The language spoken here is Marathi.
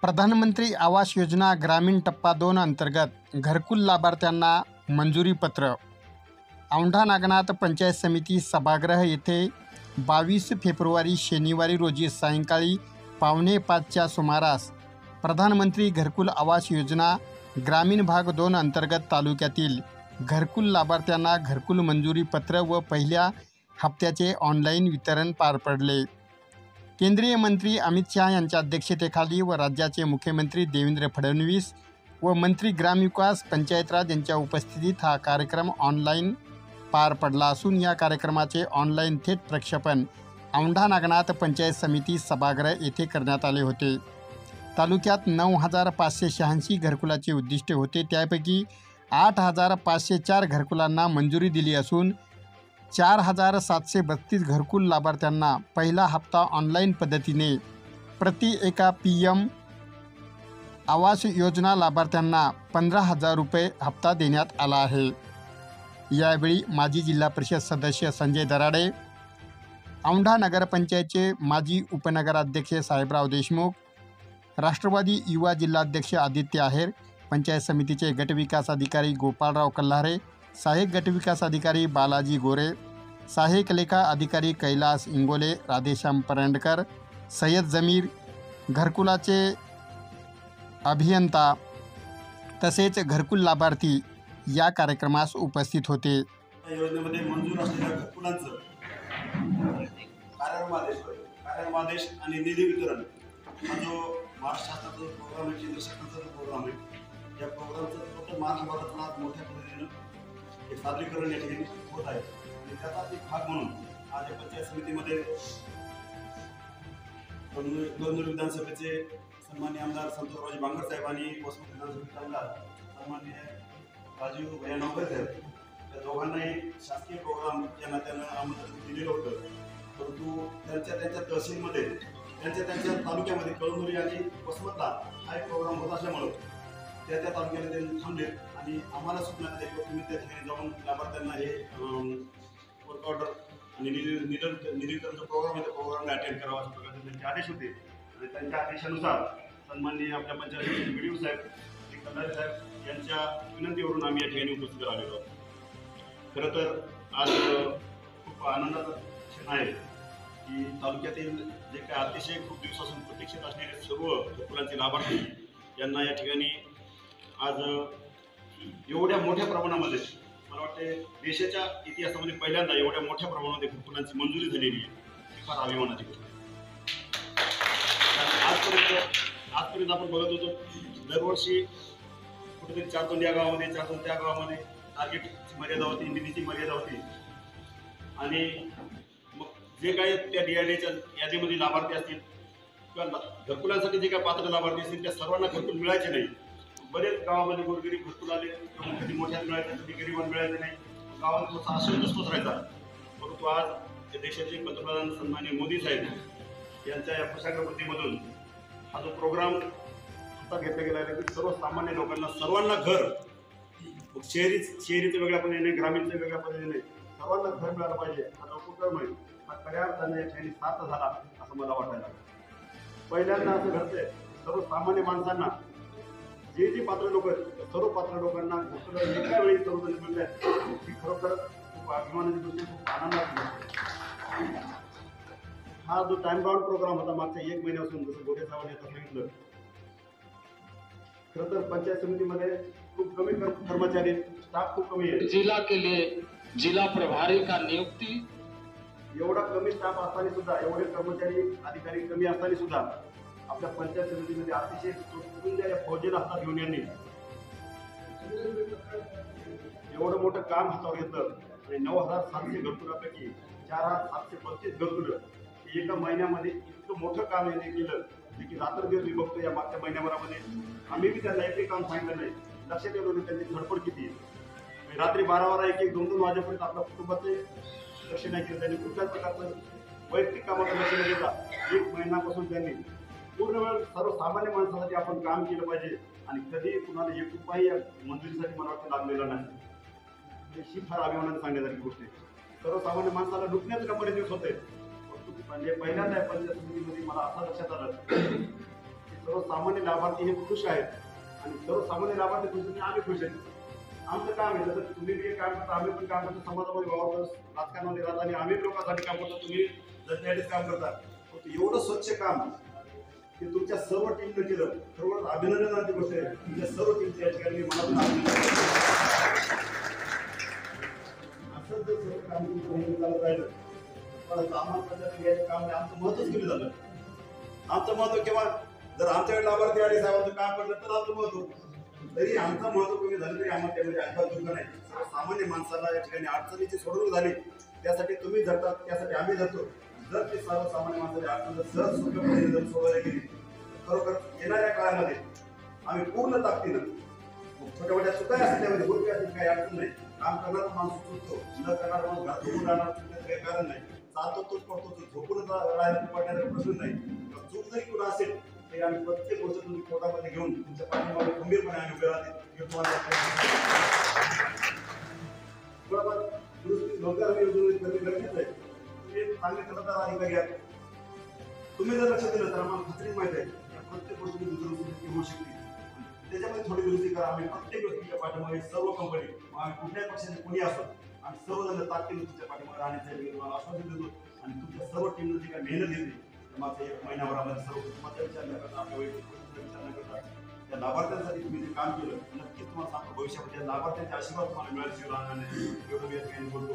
प्रधानमंत्री आवास योजना ग्रामीण टप्पा 2 अंतर्गत घरकुल लाभार्थ्यांना मंजुरी पत्र. औंढा नागनाथ पंचायत समिती सभागृह येथे 22 फेब्रुवारी शनिवारी रोजी सायंकाळी 4:45च्या सुमारास प्रधानमंत्री घरकुल आवास योजना ग्रामीण भाग 2 अंतर्गत तालुक्यातील घरकुल लाभार्थ्यांना घरकुल मंजुरी पत्र व पहिल्या हप्त्याचे ऑनलाईन वितरण पार पडले. केंद्रीय मंत्री अमित शहा यांच्या अध्यक्षतेखाली व राज्याचे मुख्यमंत्री देवेंद्र फडणवीस व मंत्री ग्रामविकास पंचायत राज यांच्या उपस्थितीत हा कार्यक्रम ऑनलाईन पार पडला असून या कार्यक्रमाचे ऑनलाईन थेट प्रक्षेपण औंढा नागनाथ पंचायत समिती सभागृह येथे करण्यात आले होते. तालुक्यात 9,586 घरकुलाचे उद्दिष्ट होते. त्यापैकी 8,504 घरकुलांना मंजुरी दिली असून 4,732 घरकुल लाभार्थ्यांना पहिला हप्ता ऑनलाईन पद्धतीने प्रति एका PM आवास योजना लाभार्थ्यांना 15,000 रुपये हप्ता देण्यात आला आहे. यावेळी माजी जिल्हा परिषद सदस्य संजय दराडे, औंढा नगरपंचायतचे माजी उपनगराध्यक्ष साहेबराव देशमुख, राष्ट्रवादी युवा जिल्हाध्यक्ष आदित्य आहेर, पंचायत समितीचे गटविकास अधिकारी गोपाळराव कल्हारे, सहाय्यक गटविकास अधिकारी बालाजी गोरे, सहाय्यक लेखा अधिकारी कैलास इंगोले, राधेश्याम परंडकर, सय्यद जमीर, घरकुलाचे अभियंता तसेच घरकुल लाभार्थी या कार्यक्रमास उपस्थित होते. योजनेमध्ये मंजूर असलेल्या घरकुलांचं कार्यालयादेश आणि निधी वितरण हा जो महाराष्ट्र शासनाचा प्रोग्राम आहे, केंद्र शासनाचा प्रोग्राम आहे, या प्रोग्रामचं टोटल महाराष्ट्रभरात आज मोठ्या पद्धतीनं एक सादरीकरण या ठिकाणी होत आहे. आणि त्याचाच एक भाग म्हणून आज या पंचायत समितीमध्ये कळमनुरी विधानसभेचे सन्मान्य आमदार संतोषरावजी बांगर साहेब आणि वसमत विधानसभेचे आमदार सन्मान्य राजीव भैया नवकर साहेब या दोघांनाही शासकीय प्रोग्राम या नात्यानं आमंत्रण दिलेलं होतं. परंतु त्यांच्या तहसीलमध्ये त्यांच्या तालुक्यामध्ये कळमनुरी आणि वसमतला हा एक प्रोग्राम होत असल्यामुळं त्या तालुक्याला त्यांनी थांबले आणि आम्हाला सूचना दिली की तुम्ही त्या ठिकाणी जाऊन लाभार्थ्यांना हे वर्क ऑर्डर आणि निधीकरणचा प्रोग्राम आहे, त्या प्रोग्रामला अटेंड करावा अशा प्रकारचे त्यांचे आदेश होते. आणि त्यांच्या आदेशानुसार सन्माननीय आपल्या पंचायत BDO साहेब श्री कल्हारे साहेब यांच्या विनंतीवरून आम्ही या ठिकाणी उपस्थित राहिलो आहोत. खरं तर आज खूप आनंदाचा क्षण आहे की तालुक्यातील जे काय अतिशय खूप दिवसापासून प्रतीक्षित असलेले सर्व घरकुलांचे लाभार्थी यांना या ठिकाणी आज एवढ्या मोठ्या प्रमाणामध्ये मला वाटते देशाच्या इतिहासामध्ये पहिल्यांदा एवढ्या मोठ्या प्रमाणामध्ये घरकुलांची मंजुरी झालेली आहे. ही फार अभिमानाची गोष्ट आहे. आजपर्यंत आपण बघत होतो दरवर्षी कुठेतरी 4-2 या गावामध्ये 4-2 त्या गावामध्ये टार्गेटची मर्यादा होती, निधीची मर्यादा होती आणि मग जे काही त्या DRDAच्या यादीमध्ये लाभार्थी असतील किंवा घरकुलांसाठी जे काही पात्र लाभार्थी असतील त्या सर्वांना घरकुल मिळायचे नाही. बरेच गावामध्ये गोरगरीब घरकुल आले, कधी मोठ्यात मिळायचे, कधी गरिबांना मिळायचे नाही. गावात थोडासा असंतोष राहायचा. परंतु आज त्या देशाचे पंतप्रधान सन्माननीय मोदी साहेब यांच्या या कुशाग्रपतीमधून हा जो प्रोग्राम हातात घेतला गेला आहे की सर्वसामान्य लोकांना सर्वांना घर, शहरीचं वेगळ्या पद्धतीने, ग्रामीणचं वेगळ्या पद्धतीने सर्वांना घर मिळालं पाहिजे हा जो उपक्रम आहे हा खऱ्या अर्थाने या ठिकाणी सार्थ झाला असं मला वाटायला. पहिल्यांदा असं घडतंय सर्वसामान्य माणसांना जे पात्र लोक आहेत सर्व पात्र लोकांना एका वेळी सर्वजण मिळत आहेत ही खरोखर खूप अभिमानाची गोष्ट, खूप आनंदाची. हा जो टाइम बाउंड प्रोग्राम होता मागच्या 1 महिन्यापासून, जसं गोटे साहेबांनी आता सांगितलं, खरं तर पंचायत समितीमध्ये खूप कमी कर्मचारी, स्टाफ खूप कमी आहे. जिला के लिए जिला प्रभारी का नियुक्ती एवढा कमी स्टाफ असताना सुद्धा, एवढे कर्मचारी अधिकारी कमी असताना सुद्धा आपल्या पंचायत समितीमध्ये अतिशय या फौजेला हातात घेऊन यांनी एवढं मोठं काम हातावर घेतलं आणि 9,700 घरकुलापैकी 4,732 घरकुलं एका महिन्यामध्ये इतकं मोठं काम यांनी केलं की रात्रदिवस मी बघतो. या मागच्या महिन्याभरामध्ये आम्ही बी त्यांना एकही काम सांगितलं नाही. लक्षात येतो त्यांची धडपड किती आहे. रात्री 12 1 2 वाजेपर्यंत आपल्या कुटुंबाचे लक्ष नाही केलं त्यांनी. कुठल्याच प्रकारचं वैयक्तिक कामाचं लक्ष न देता 1 महिन्यापासून त्यांनी पूर्ण वेळ सर्वसामान्य माणसासाठी आपण काम केलं पाहिजे आणि कधी कुणाला 1 रुपयाही या मंजुरीसाठी मला वाटतं लागलेला नाही. ही फार अभिमानाने सांगण्यासारखी गोष्ट आहे. सर्वसामान्य माणसाला लुटण्याचं का दिवस होते. म्हणजे पहिल्यांदा पंचायत समितीमध्ये मला असं लक्षात आलं की सर्वसामान्य लाभार्थी हे खुश आहेत आणि सर्वसामान्य लाभार्थी खुश आहेत, आम्ही खुश आहेत. आमचं काम आहे, जसं तुम्ही बी काम करता आम्ही पण काम करतो, समाजामध्ये वावरतो, राजकारणामध्ये राहता आणि आम्ही लोकांसाठी काम करतो, तुम्ही जनतेसाठीच काम करता. एवढं स्वच्छ काम की तुमच्या सर्व टीमने केलं, सर्व अभिनंदनाची गोष्ट आहे. तुमच्या सर्व टीमच्या या ठिकाणी मी मनातून अभिनंदन करतो. असंच जर सर्व काम तुम्ही चालत राहिलं तर आम्हाला याचं काम आमचं महत्वच कमी झालं. आमचं महत्व किंवा जर आमच्याकडे लाभार्थी आले साहेबांचं काम पडलं तर आमचं महत्व, तरी आमचं महत्व कमी झालं तरी आम्हाला त्यामध्ये अजिबात दुःख नाही. सर्वसामान्य माणसाला या ठिकाणी अडचणीची सोडवणूक झाली, त्यासाठी तुम्ही झटतात, त्यासाठी आम्ही झटतो. जर ते सर्वसामान्य माणसाची अडचण सहज सोप्यापणे जर सोडवायला गेली खरोखर येणाऱ्या काळामध्ये आम्ही पूर्ण ताकदीनं छोट्या मोठ्या चुका असतील त्यामध्ये गोष्टी असतील, काही अडचण नाही. काम करणारा माणूस चुकतो, न करणारा माणूस घरात झोपून राहणार त्याचं काही कारण नाही. चालतो तोच पडतो, झोपून राहायला पडण्याचा प्रश्न नाही. चूक जरी कुठं असेल तरी आम्ही प्रत्येक गोष्ट तुम्ही पोटामध्ये घेऊन तुमच्या पाठीमागे खंबीरपणे आम्ही उभे राहते. दुरुस्ती रोजगार योजनेत गरजेचं आहे. तुम्ही चांगले खबरदार अधिकारी आहेत, तुम्ही जर लक्ष दिलं तर आम्हाला खात्री माहिती आहे प्रत्येक गोष्टी दुरुस्ती होऊ शकते. त्याच्यामध्ये थोडी दुरुस्ती करा. आम्ही प्रत्येक गोष्टीच्या पाठीमागे सर्व कंपनी आम्ही कुठल्याही पक्षाचे कोणी असो आम्ही सर्वजण ताकदीने तुमच्या पाठीमागे राहण्याचे तुम्हाला आश्वासन देतो आणि तुमच्या सर्व टीमनं जी काही मेहनत घेतली मागच्या 1 महिन्याभरामध्ये सर्व कुटुंबाचा विचार न करता आपल्या वैयक्तिक विचार न करता त्या लाभार्थ्यांसाठी तुम्ही जे काम केलं नक्कीच तुम्हाला सांगतो भविष्यामध्ये लाभार्थ्यांचे आशीर्वाद तुम्हाला मिळाल्याशिवाय राहणार नाही. एवढं मी या ठिकाणी बोलतो.